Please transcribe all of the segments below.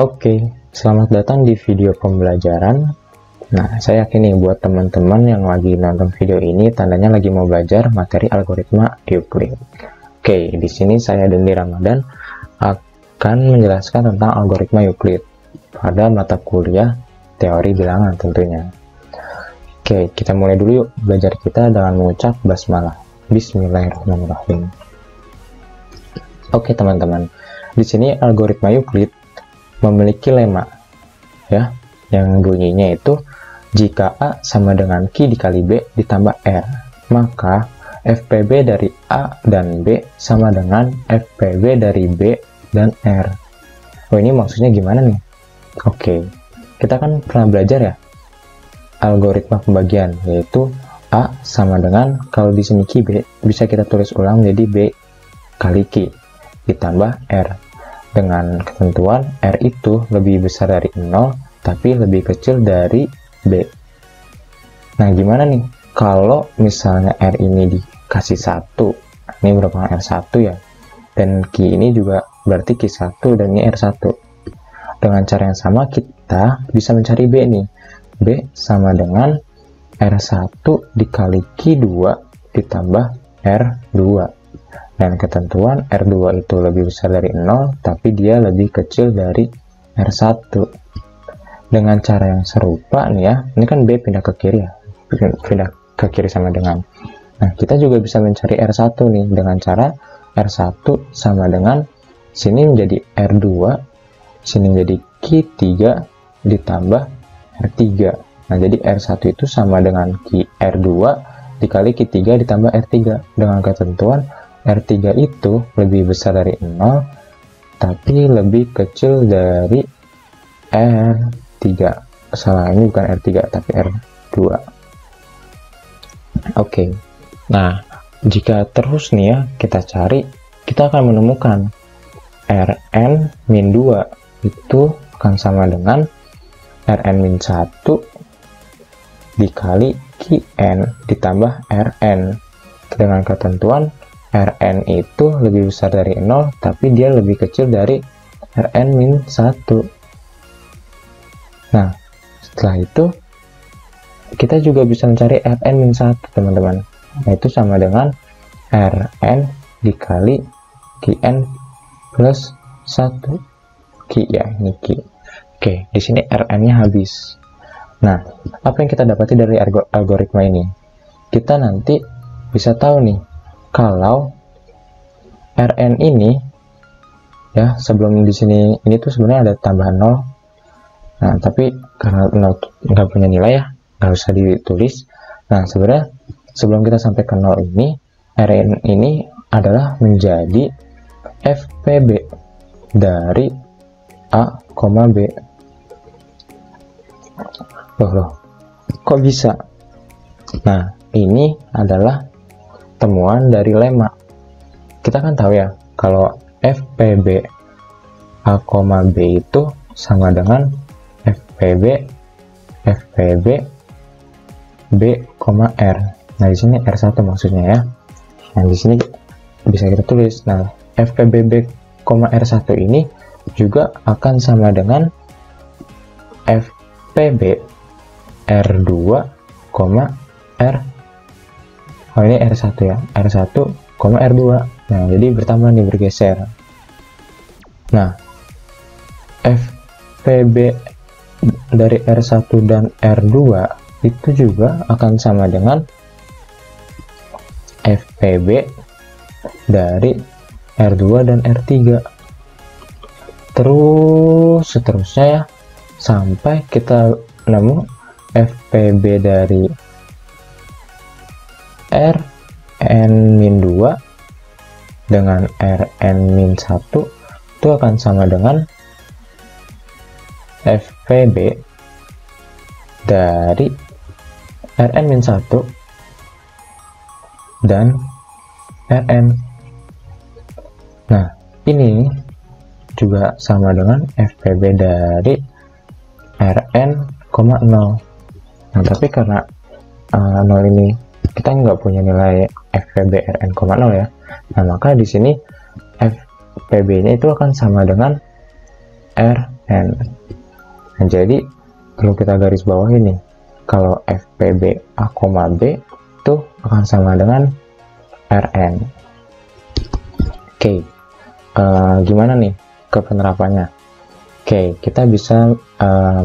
Oke, selamat datang di video pembelajaran. Nah, saya yakin nih buat teman-teman yang lagi nonton video ini tandanya lagi mau belajar materi algoritma Euclid. Oke, di sini saya Dendi Ramadan akan menjelaskan tentang algoritma Euclid pada mata kuliah teori bilangan tentunya. Oke, kita mulai dulu yuk belajar kita dengan mengucap basmalah. Bismillahirrahmanirrahim. Oke, teman-teman. Di sini algoritma Euclid memiliki lema ya, yang bunyinya itu jika A sama dengan Q dikali B ditambah R, maka FPB dari A dan B sama dengan FPB dari B dan R. Oh, ini maksudnya gimana nih? Oke, kita kan pernah belajar ya algoritma pembagian, yaitu A sama dengan, kalau di sini Q B bisa kita tulis ulang jadi B kali Q ditambah R, dengan ketentuan R itu lebih besar dari 0 tapi lebih kecil dari B. Nah, gimana nih kalau misalnya R ini dikasih 1, ini merupakan R1 ya, dan Q ini juga berarti Q1 dan ini R1. Dengan cara yang sama kita bisa mencari B nih. B sama dengan R1 dikali Q2 ditambah R2. Dan ketentuan R2 itu lebih besar dari 0, tapi dia lebih kecil dari R1. Dengan cara yang serupa nih ya, ini kan B pindah ke kiri ya, pindah ke kiri sama dengan. Nah, kita juga bisa mencari R1 nih, dengan cara R1 sama dengan, sini menjadi R2, sini menjadi Q3 ditambah R3. Nah, jadi R1 itu sama dengan R2 dikali Q3 ditambah R3, dengan ketentuan R3 itu lebih besar dari 0 tapi lebih kecil dari R3. Salah, ini bukan R3 tapi R2. Oke. Nah, jika terus nih ya kita cari, kita akan menemukan Rn-2 itu akan sama dengan Rn-1 dikali Qn ditambah Rn, dengan ketentuan Rn itu lebih besar dari 0 tapi dia lebih kecil dari Rn-1. Nah, setelah itu kita juga bisa mencari Rn-1, teman-teman, yaitu sama dengan Rn dikali Qn plus 1 Q ya, ini Q. Oke, di sini Rn-nya habis. Nah, apa yang kita dapati dari algoritma ini? Kita nanti bisa tahu nih kalau Rn ini ya, sebelum di sini ini tuh sebenarnya ada tambahan 0. Nah, tapi karena 0 nggak punya nilai ya, nggak usah ditulis. Nah, sebenarnya sebelum kita sampai ke 0 ini, Rn ini adalah menjadi FPB dari A, B. Loh, kok bisa? Nah, ini adalah temuan dari lema. Kita kan tahu ya kalau FPB A, B itu sama dengan FPB B, R. Nah, di sini R1 maksudnya ya. Nah, di sini bisa kita tulis. Nah, FPB B, R1 ini juga akan sama dengan FPB R2, R. Oh, ini R1 ya, R1, R2. Nah, jadi bertambah nih, bergeser. Nah, FPB dari R1 dan R2 itu juga akan sama dengan FPB dari R2 dan R3. Terus seterusnya ya, sampai kita nemu FPB dari Rn-2 dengan Rn-1 itu akan sama dengan FPB dari Rn-1 dan Rn. Nah, ini juga sama dengan FPB dari Rn, 0. Nah, tapi karena 0 ini kita nggak punya nilai FPB Rn, 0 ya. Nah, maka di sini FPB-nya itu akan sama dengan R N. Nah, jadi perlu kita garis bawah ini, kalau FPB A, B itu akan sama dengan Rn. Oke, gimana nih ke penerapannya? Oke, kita bisa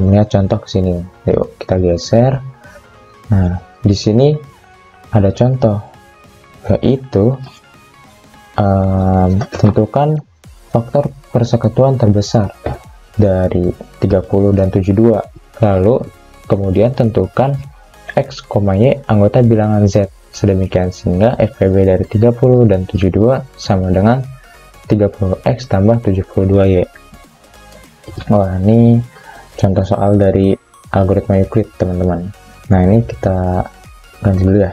melihat contoh ke sini. Yuk kita geser. Nah, di sini ada contoh, yaitu tentukan faktor persekutuan terbesar dari 30 dan 72. Lalu kemudian tentukan X, Y anggota bilangan Z. Sedemikian sehingga FPB dari 30 dan 72 sama dengan 30X tambah 72Y. Wah, ini contoh soal dari algoritma Euclid, teman-teman. Nah, ini kita ganti dulu ya.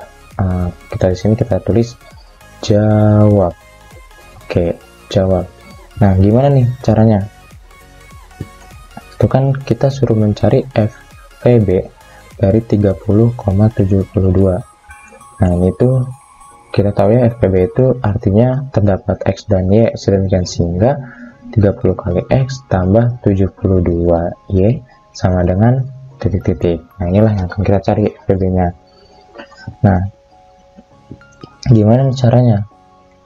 Kita di sini kita tulis jawab. Oke, jawab. Nah, gimana nih caranya? Itu kan kita suruh mencari FPB dari 30,72. Nah, ini tuh kita tahu ya, FPB itu artinya terdapat X dan Y, sedemikian sehingga 30 kali X tambah 72Y sama dengan titik-titik. Nah, inilah yang akan kita cari FPB-nya. Nah, gimana caranya?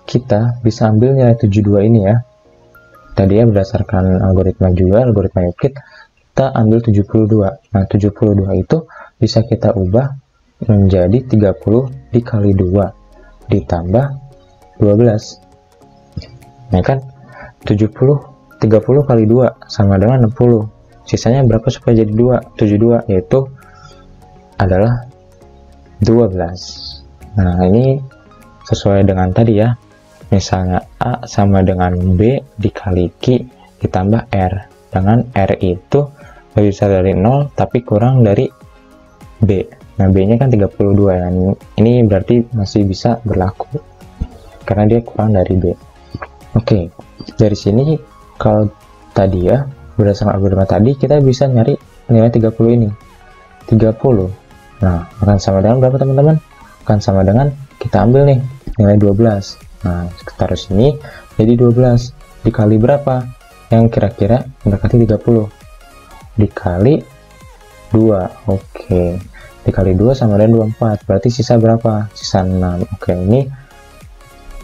Kita bisa ambil nilai 72 ini ya. Tadi ya berdasarkan algoritma Euclid, kita ambil 72. Nah, 72 itu bisa kita ubah menjadi 30 dikali 2 ditambah 12. Nah kan 30 kali 2 sama dengan 60. Sisanya berapa supaya jadi 2? 72, yaitu adalah 12. Nah, ini sesuai dengan tadi ya. Misalnya A sama dengan B dikali Q ditambah R. Dengan R itu lebih besar dari 0 tapi kurang dari B. Nah, B-nya kan 32 ya. Ini berarti masih bisa berlaku karena dia kurang dari B. Oke, dari sini kalau tadi ya, berdasarkan algoritma tadi, kita bisa nyari nilai 30 ini. 30. Nah, akan sama dengan berapa, teman-teman? Akan sama dengan kita ambil nih nilai 12. Nah, taruh sini jadi 12 dikali berapa? Yang kira-kira mendekati 30. Dikali 2. Oke. Dikali 2 sama dengan 24, berarti sisa berapa? Sisa 6. Oke, ini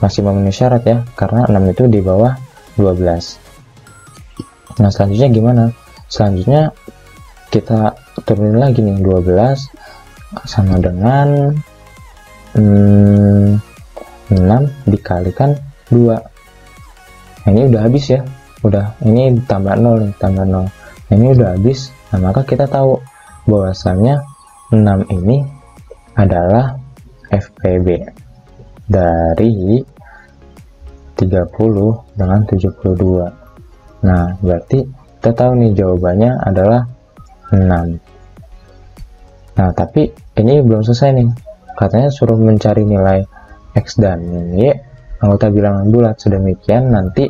masih memenuhi syarat ya, karena 6 itu di bawah 12. Nah, selanjutnya gimana? Selanjutnya kita turunin lagi nih, 12 sama dengan 6 dikalikan 2. Nah, ini udah habis ya, udah, ini tambah 0 nih, tambah 0. Nah, ini udah habis. Nah, maka kita tahu bahwasanya 6 ini adalah FPB dari 30 dengan 72. Nah, berarti kita tahu nih jawabannya adalah 6. Nah, tapi ini belum selesai nih. Katanya suruh mencari nilai X dan Y anggota bilangan bulat. Sedemikian nanti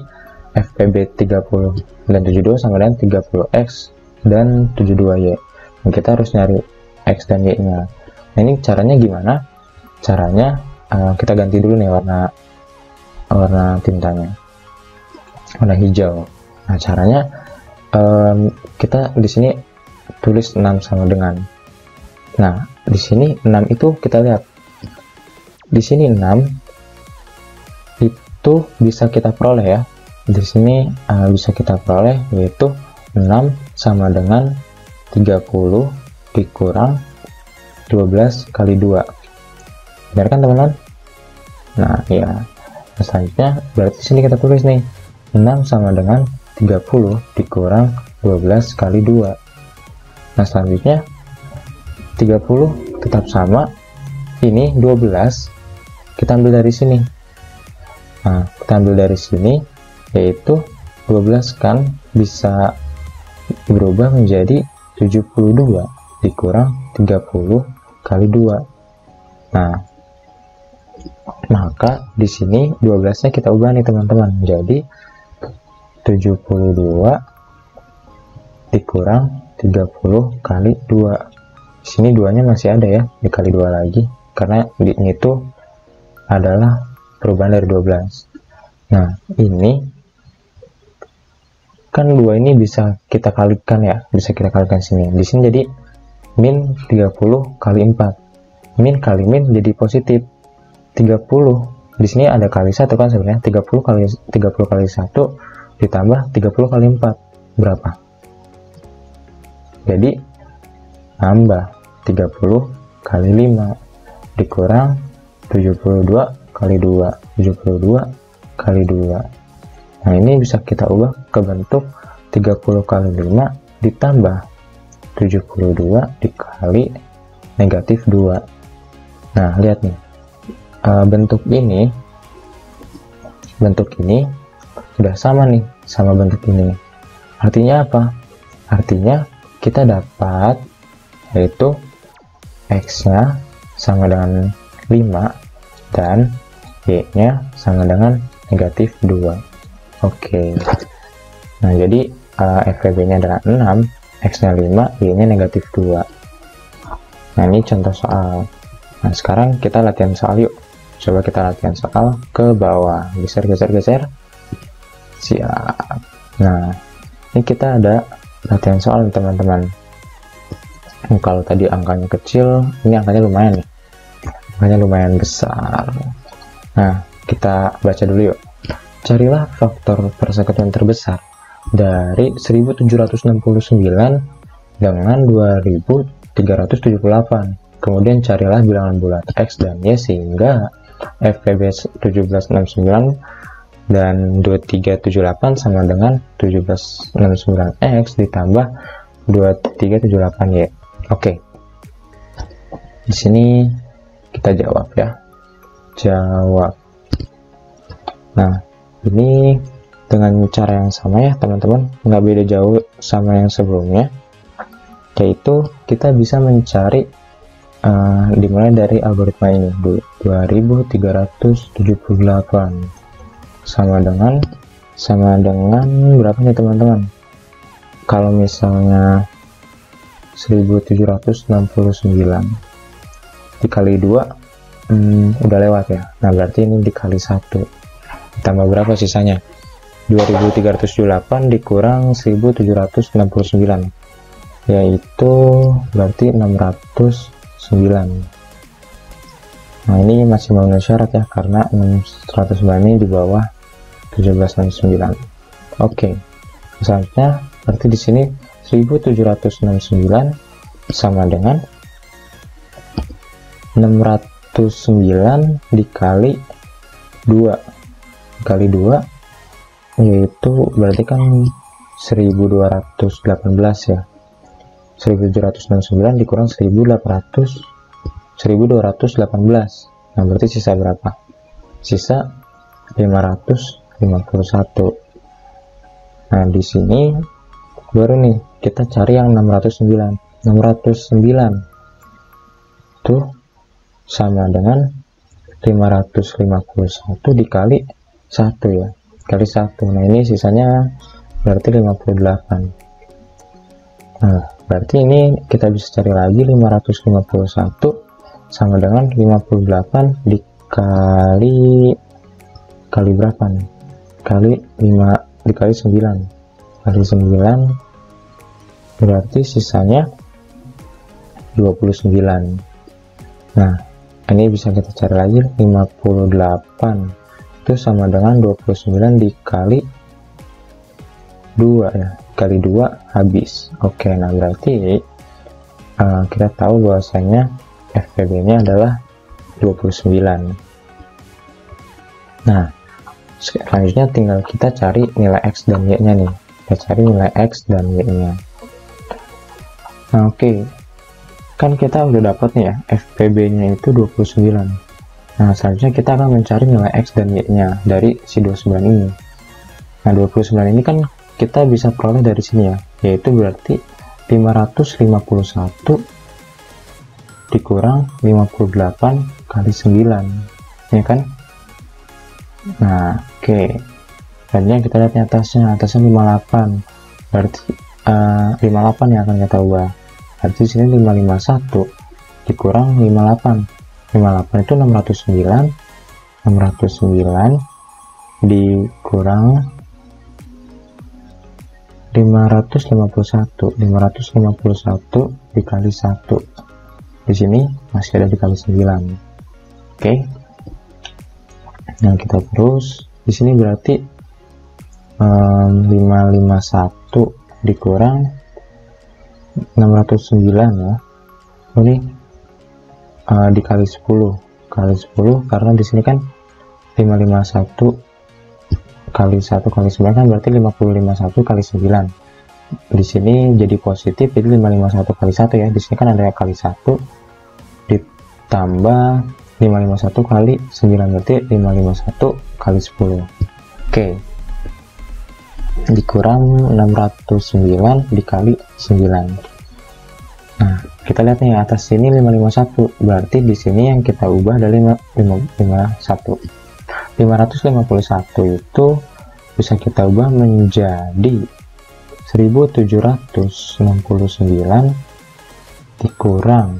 FPB 30 dan 72 sama dengan 30X dan 72Y. Dan kita harus nyari X dan Y nya. Nah, ini caranya gimana? Caranya kita ganti dulu nih warna tintanya, warna hijau. Nah, caranya kita di sini tulis 6 sama dengan. Nah, di sini 6 itu kita lihat. Di sini 6 itu bisa kita peroleh ya. Di sini bisa kita peroleh, yaitu 6 sama dengan 30 dikurang 12 kali 2. Benar kan, teman-teman? Nah, ya. Selanjutnya berarti sini kita tulis nih 6 sama dengan 30 dikurang 12 kali 2. Nah, selanjutnya 30 tetap sama, ini 12 kita ambil dari sini. Nah, kita ambil dari sini, yaitu 12 kan bisa berubah menjadi 72 dikurang 30 kali 2. Nah, maka di sini 12-nya kita ubah nih, teman-teman. Jadi 72 dikurang 30 kali 2. Di sini 2-nya masih ada ya, dikali 2 lagi karena ini itu adalah perubahan dari 12. Nah, ini kan 2 ini bisa kita kalikan ya, bisa kita kalikan sini. Di sini jadi min 30 kali 4. Min kali min jadi positif 30. Di sini ada kali 1 kan sebenarnya. 30 kali 1 ditambah 30 kali 4 berapa? Jadi nambah 30 kali 5 dikurang 72 kali 2, 72 kali 2. Nah, ini bisa kita ubah ke bentuk 30 kali 5 ditambah 72 dikali negatif 2. Nah, lihat nih. Bentuk ini udah sama nih sama bentuk ini. Artinya apa? Artinya kita dapat yaitu X-nya sama dengan 5 dan Y-nya sama dengan negatif 2. Oke. Nah, jadi FVB-nya adalah 6, X-nya 5, Y-nya negatif 2. Nah, ini contoh soal. Nah, sekarang kita latihan soal yuk. Coba kita latihan soal ke bawah. Geser. Siap. Nah, ini kita ada latihan soal nih, teman-teman. Kalau tadi angkanya kecil, ini angkanya lumayan nih. Angkanya lumayan besar. Nah, kita baca dulu yuk. Carilah faktor persekutuan terbesar dari 1769 dengan 2378. Kemudian carilah bilangan bulat X dan Y sehingga FPB 1769 dan 2378 sama dengan 1769X ditambah 2378Y. Oke. Di sini kita jawab ya. Jawab. Nah, ini dengan cara yang sama ya teman-teman, nggak beda jauh sama yang sebelumnya, yaitu kita bisa mencari dimulai dari algoritma ini 2378 sama dengan berapa nih teman-teman? Kalau misalnya 1769 dikali 2 udah lewat ya. Nah, berarti ini dikali 1 tambah berapa sisanya? 2378 dikurang 1769 yaitu berarti 609. Nah, ini masih memenuhi syarat ya karena 609 ini di bawah 1769. Oke. Selanjutnya berarti di sini 1769 sama dengan 609 dikali 2 kali 2 yaitu berarti kan 1218 ya. 1769 dikurang 1218. Nah, berarti sisa berapa? Sisa 551. Nah, di sini baru nih kita cari yang 609 tuh sama dengan 551 dikali 1 ya, kali 1. Nah, ini sisanya berarti 58. Nah, berarti ini kita bisa cari lagi 551 sama dengan 58 dikali berapa nih? Kali 5 dikali 9. Kali 9 berarti sisanya 29. Nah, ini bisa kita cari lagi 58 itu sama dengan 29 dikali 2 ya, kali 2 habis. Oke, nah berarti kita tahu bahwasanya FPB nya adalah 29. Nah, selanjutnya tinggal kita cari nilai X dan Y nya nih. Kita cari nilai X dan Y nya. Nah, oke, kan kita udah dapat nih ya, FPB nya itu 29. Nah, selanjutnya kita akan mencari nilai X dan Y nya dari si 29 ini. Nah, 29 ini kan kita bisa peroleh dari sini ya, yaitu berarti 551 dikurang 58 kali 9, ya kan? Nah, oke. Selanjutnya kita lihat atasnya 58, berarti 58 yang akan kita ubah. Berarti sini 551 dikurang 58 itu 609 dikurang 551 dikali 1. Di sini masih ada dikali 9. Oke. Nah, kita terus di sini berarti 551 dikurang 609 ya. Ini dikali 10 karena di sini kan 551 kali 1 kali 9 kan berarti 551 kali 9. Di sini jadi positif, jadi 551 kali 1 ya. Di sini kan ada kali 1 ditambah 551 kali 9 berarti 551 kali 10. Oke. Dikurang 609 dikali 9. Nah, kita lihat nih atas sini 551, berarti di sini yang kita ubah adalah 551 itu bisa kita ubah menjadi 1769 dikurang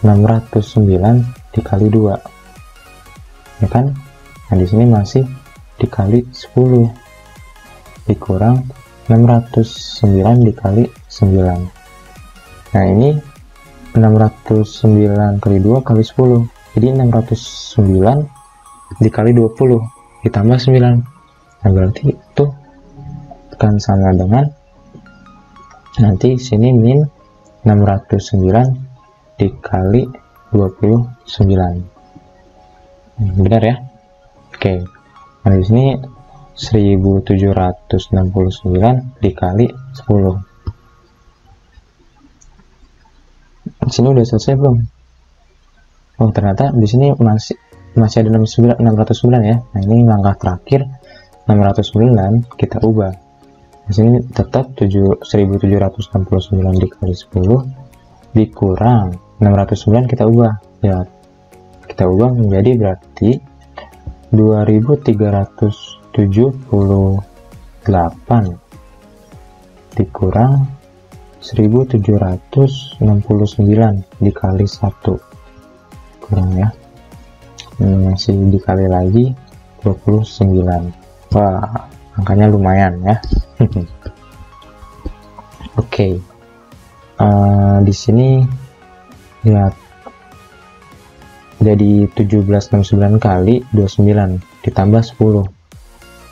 609 dikali 2, ya kan? Nah, di sini masih dikali 10 dikurang 609 dikali 9. Nah, ini 609 kali 2 kali 10, jadi 609 dikali 20 ditambah 9. Nah, berarti itu akan sama dengan nanti sini min 609 dikali 29. Benar ya? Oke. Nah, di sini 1769 dikali 10. Di sini udah selesai belum? Oh, ternyata di sini masih ada 609 ya. Nah, ini langkah terakhir 609 kita ubah. Di sini tetap 1769 dikali 10 dikurang 609 kita ubah. Ya, kita ubah menjadi berarti 2378 dikurang 1769 dikali 1 kurang ya. Masih dikali lagi 29. Wah, angkanya lumayan ya. Oke. Di sini lihat jadi 1769 kali 29 ditambah 10.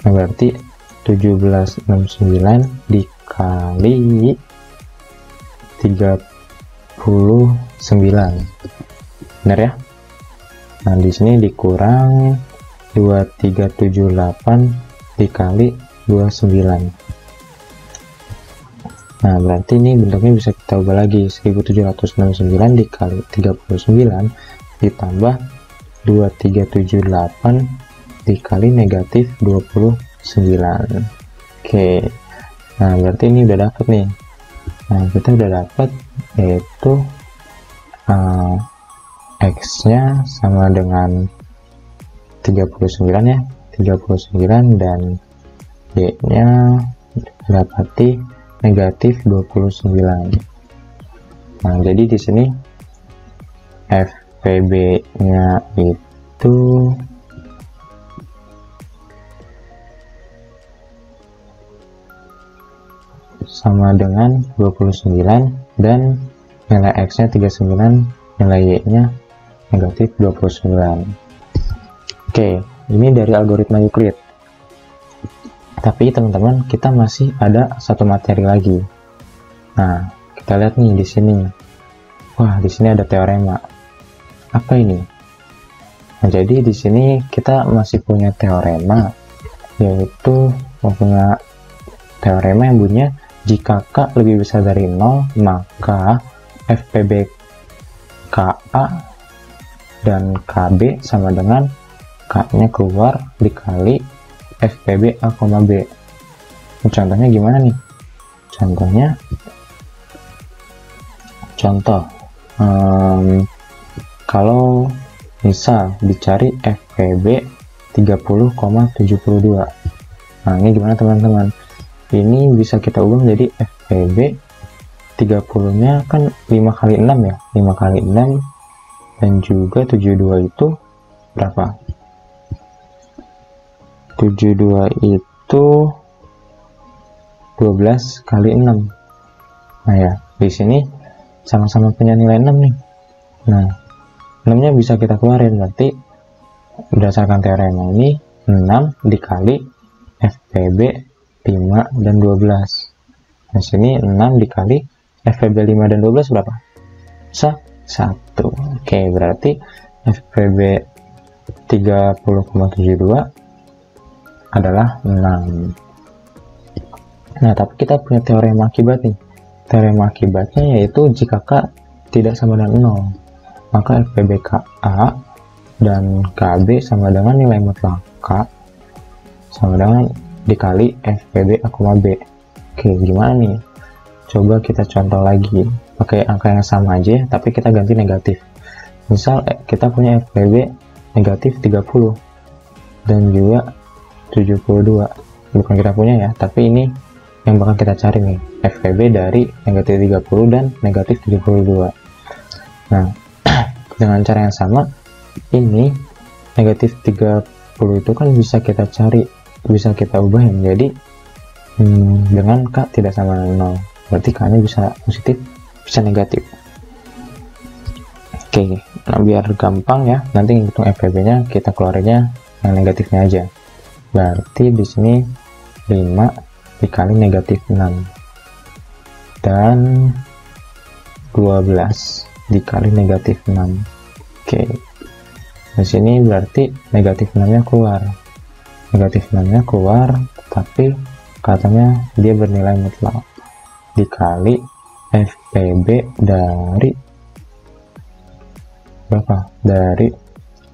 Nah, berarti 1769 dikali 39. Benar ya? Nah, di sini dikurang 2378 dikali 29. Nah, berarti ini bentuknya bisa kita ubah lagi, 1769 dikali 39 ditambah 2378 dikali negatif 29. Oke. Nah, berarti ini udah dapat nih. Nah, kita udah dapat yaitu X-nya sama dengan 39 ya, 39 dan Y-nya dapati negatif 29. Nah, jadi di sini FPB-nya itu sama dengan 29 dan nilai X-nya 39, nilai Y-nya negatif 29. Oke, ini dari algoritma Euclid. Tapi teman-teman, kita masih ada satu materi lagi. Nah, kita lihat nih di sini. Wah, di sini ada teorema. Apa ini? Nah, jadi di sini kita masih punya teorema, yaitu punya teorema yang bunyinya jika K lebih besar dari 0, maka FPB KA dan KB sama dengan K-nya keluar dikali FPB A, B. Contohnya gimana nih? Contoh kalau misal dicari FPB 30,72. Nah, ini gimana teman-teman? Ini bisa kita ubah menjadi FPB 30 nya kan 5 kali 6 ya, 5 kali 6 dan juga 72 itu berapa? 72 itu 12 kali 6. Nah ya, di sini sama-sama punya nilai 6 nih. Nah, 6-nya bisa kita keluarin, berarti berdasarkan teorema ini 6 dikali FPB 5 dan 12. Nah, sini 6 dikali FPB 5 dan 12 berapa? 1. Oke, berarti FPB 30,72 adalah 6. Nah, tapi kita punya teorema akibat nih. Teorema akibatnya yaitu jika K tidak sama dengan 0, maka FPB KA dan KB sama dengan nilai mutlak K sama dengan dikali FPB A, B. Oke, gimana nih? Coba kita contoh lagi. Pakai angka yang sama aja, tapi kita ganti negatif. Misal kita punya FPB negatif 30 dan juga 72. Bukan kita punya ya, tapi ini yang bakal kita cari nih, FPB dari negatif 30 dan negatif 72. Nah, dengan cara yang sama, ini negatif 30 itu kan bisa kita cari, bisa kita ubah menjadi dengan K tidak sama dengan 0. Berarti K nya bisa positif, bisa negatif. Oke, nah biar gampang ya, nanti hitung FPB nya kita keluarnya yang negatifnya aja. Berarti di sini 5 dikali negatif 6 dan 12 dikali negatif 6. Oke, di sini berarti negatif 6 nya keluar, negatif 6 nya keluar, tapi katanya dia bernilai mutlak dikali FPB dari berapa? Dari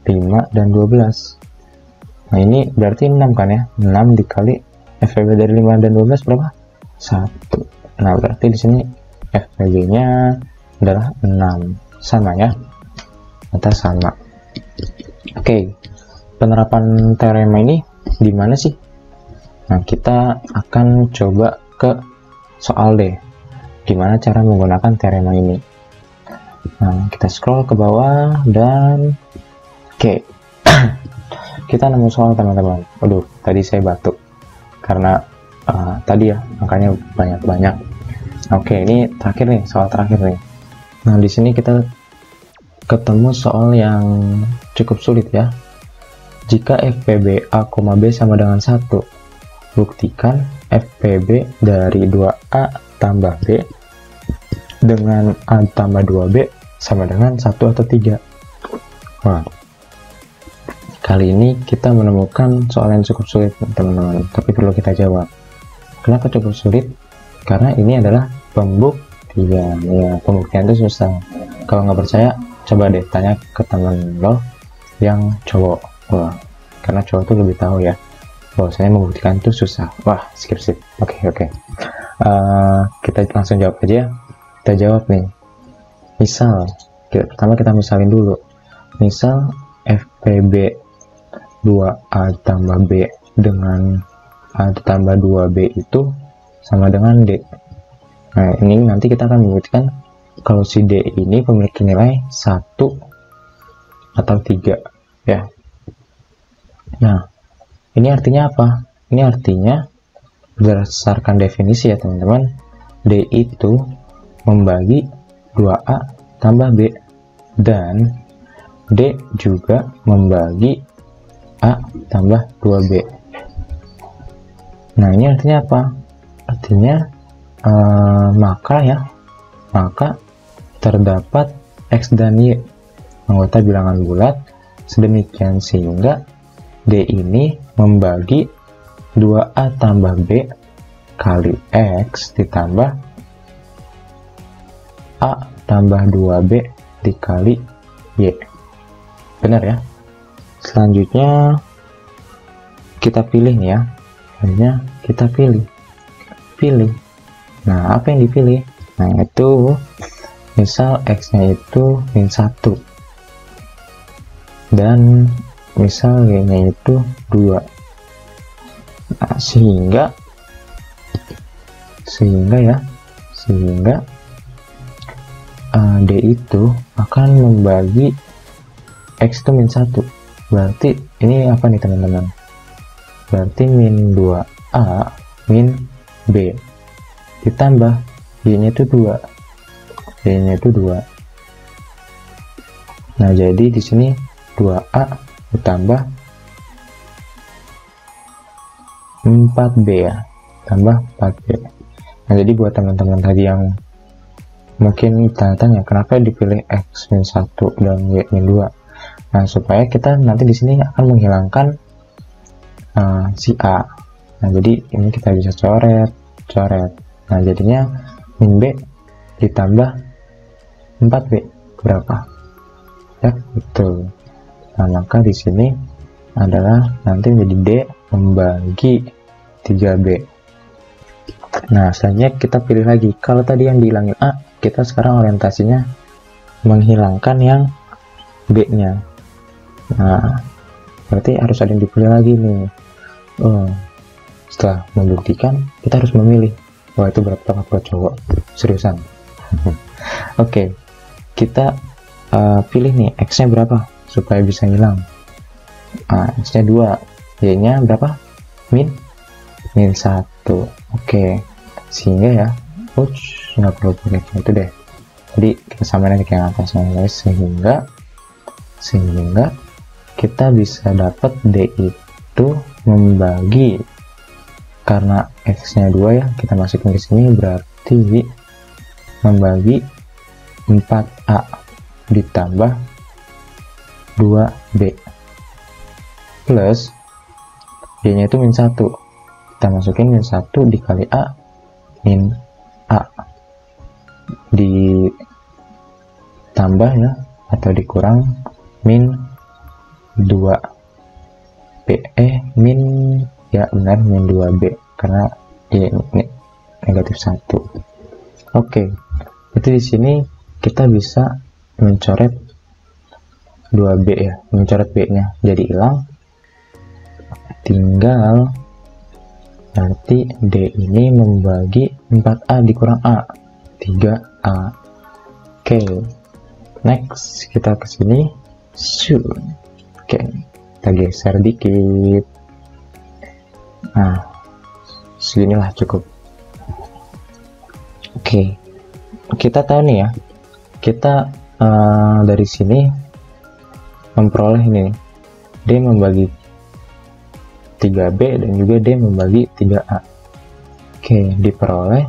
5 dan 12. Nah, ini berarti 6 kan ya, 6 dikali FPB dari 5 dan 12 berapa? 1. Nah, berarti di sini FPB-nya adalah 6. Sama ya. Ternyata sama. Oke. Penerapan teorema ini di mana sih? Nah, kita akan coba ke soal D. Gimana cara menggunakan teorema ini? Nah, kita scroll ke bawah dan oke. Kita nemu soal, teman-teman. Aduh, tadi saya batuk karena tadi ya angkanya banyak-banyak. Oke, ini terakhir nih, soal terakhir nih. Nah, di sini kita ketemu soal yang cukup sulit ya. Jika FPB A, B sama dengan 1, buktikan FPB dari 2A tambah B dengan A tambah 2B sama dengan 1 atau 3. Wah, kali ini kita menemukan soal yang cukup sulit, teman-teman, tapi perlu kita jawab. Kenapa cukup sulit? Karena ini adalah pembuktian. Ya, pembuktian itu susah. Kalau nggak percaya, coba deh tanya ke teman lo yang cowok. Wah, karena cowok tuh lebih tahu ya, bahwasanya membuktikan itu susah. Wah, skip. Oke. Kita langsung jawab aja. Kita jawab nih. Misal, pertama kita misalin dulu. Misal FPB 2A tambah B dengan A tambah 2B itu sama dengan D. Nah, ini nanti kita akan membuktikan kalau si D ini memiliki nilai 1 atau 3 ya. Nah, ini artinya apa? Ini artinya berdasarkan definisi ya, teman-teman, D itu membagi 2A tambah B dan D juga membagi A tambah 2B. Nah, ini artinya apa? Artinya maka terdapat X dan Y anggota bilangan bulat sedemikian sehingga D ini membagi 2A tambah B kali X ditambah A tambah 2B dikali Y. Benar ya? Selanjutnya kita pilih nih ya. Selanjutnya kita pilih. Nah, apa yang dipilih? Nah, itu misal X-nya itu min 1 dan misal Y-nya itu 2. Nah, sehingga D itu akan membagi X itu min 1. Berarti ini apa nih, teman-teman? Berarti min 2A min B ditambah Y-nya itu 2. Y-nya itu 2. Nah, jadi di sini 2A ditambah 4B ya. Tambah 4B. Nah, jadi buat teman-teman tadi yang mungkin tanya-tanya kenapa dipilih X-1 dan Y-2. Nah, supaya kita nanti di sini akan menghilangkan si A. Nah, jadi ini kita bisa coret. Nah, jadinya min B ditambah 4B berapa? Ya, betul. Nah, maka di sini adalah nanti menjadi D membagi 3B. Nah, selanjutnya kita pilih lagi. Kalau tadi yang dihilangin A, kita sekarang orientasinya menghilangkan yang B-nya. Nah, berarti harus ada yang dipilih lagi nih. Setelah membuktikan, kita harus memilih. Wah, itu berat banget buat cowok. Seriusan. Oke, kita pilih nih X-nya berapa supaya bisa hilang. X-nya 2, Y-nya berapa? Min 1. Oke, sehingga ya, nggak perlu pakai itu deh. Jadi kita samain aja yang atasnya, guys. Sehingga kita bisa dapat D itu membagi, karena X-nya 2 ya, kita masukin ke sini, berarti membagi 4A ditambah 2B plus Y-nya itu min 1. Kita masukin min 1 dikali A min A ditambah ya, atau dikurang min 2B min, ya benar, min 2B karena Y ini negatif 1. Oke, itu di sini kita bisa mencoret 2B ya, mencoret B-nya jadi hilang, tinggal nanti D ini membagi 4A dikurang A, 3A. Oke, next kita ke sini. Oke, kita geser dikit. Nah, seginilah cukup. Oke, kita tahu nih ya, kita dari sini memperoleh ini D membagi 3B dan juga D membagi 3A. Oke, diperoleh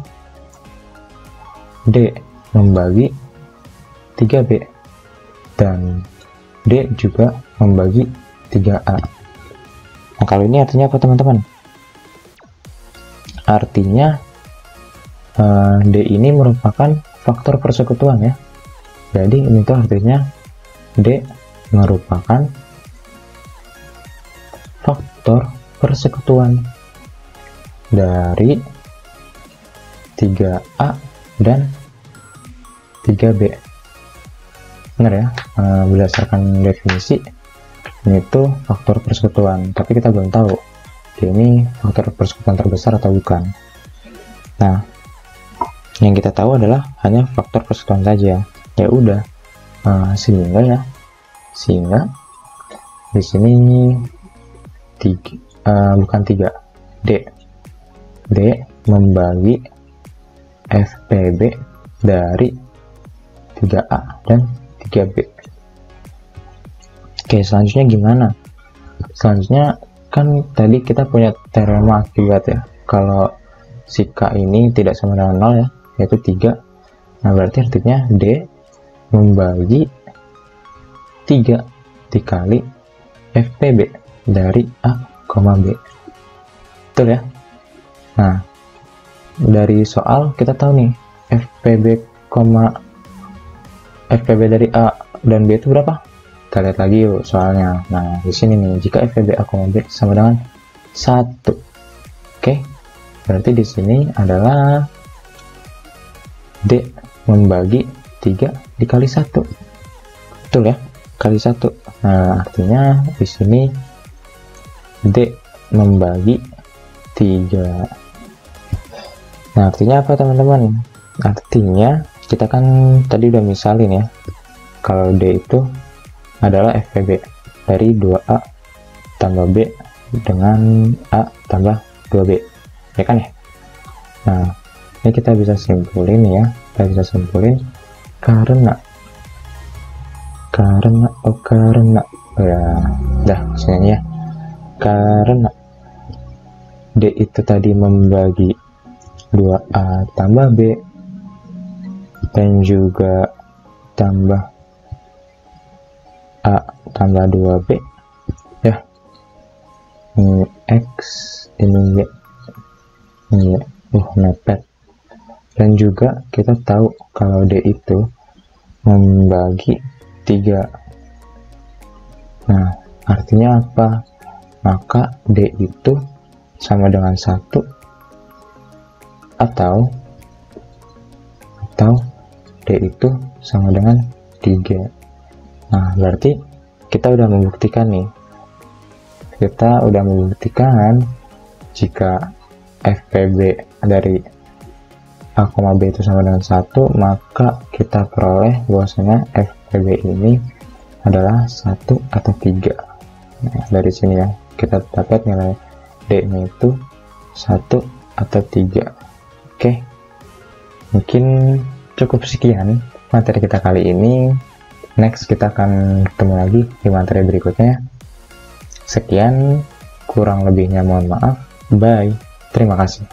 D membagi 3B dan D juga membagi 3A. Nah, kalau ini artinya apa teman-teman? Artinya D ini merupakan faktor persekutuan ya. Jadi ini tuh artinya D merupakan faktor persekutuan dari 3A dan 3B. Benar ya, berdasarkan definisi ini tuh faktor persekutuan, tapi kita belum tahu ini faktor persekutuan terbesar atau bukan. Nah, yang kita tahu adalah hanya faktor persekutuan saja. Ya udah, sehingga di sini bukan 3, D membagi FPB dari 3A dan 3B. Oke, selanjutnya gimana? Selanjutnya kan tadi kita punya teorema akibat ya. Kalau si K ini tidak sama dengan 0 ya, yaitu 3. Nah, berarti artinya D membagi 3 dikali FPB dari A, B. Betul ya? Nah, dari soal kita tahu nih FPB dari A dan B itu berapa? Kita lihat lagi yuk soalnya. Nah, di sini nih, jika FPB A, B sama dengan 1. Oke. Berarti di sini adalah D membagi 3 dikali 1. Betul ya? Kali 1. Nah, artinya di sini D membagi 3. Nah, artinya apa teman-teman? Artinya kita kan tadi udah misalin ya, kalau D itu adalah FPB dari 2A tambah B dengan A tambah 2B, ya kan ya? Nah, ini kita bisa simpulin ya, kita bisa simpulin karena ya udah sini ya, karena D itu tadi membagi 2A tambah B dan juga tambah A tambah 2B ya, ini X ini Y, ini mepet. Dan juga kita tahu kalau D itu membagi 3. Nah, artinya apa? Maka D itu sama dengan 1 atau D itu sama dengan 3. Nah, berarti kita udah membuktikan nih. Kita udah membuktikan jika FPB dari A, B itu sama dengan 1, maka kita peroleh bahwasanya FPB ini adalah 1 atau 3. Nah, dari sini ya, kita dapat nilai D-nya itu 1 atau 3. Oke, mungkin cukup sekian materi kita kali ini. Next, kita akan ketemu lagi di materi berikutnya. Sekian, kurang lebihnya mohon maaf. Bye, terima kasih.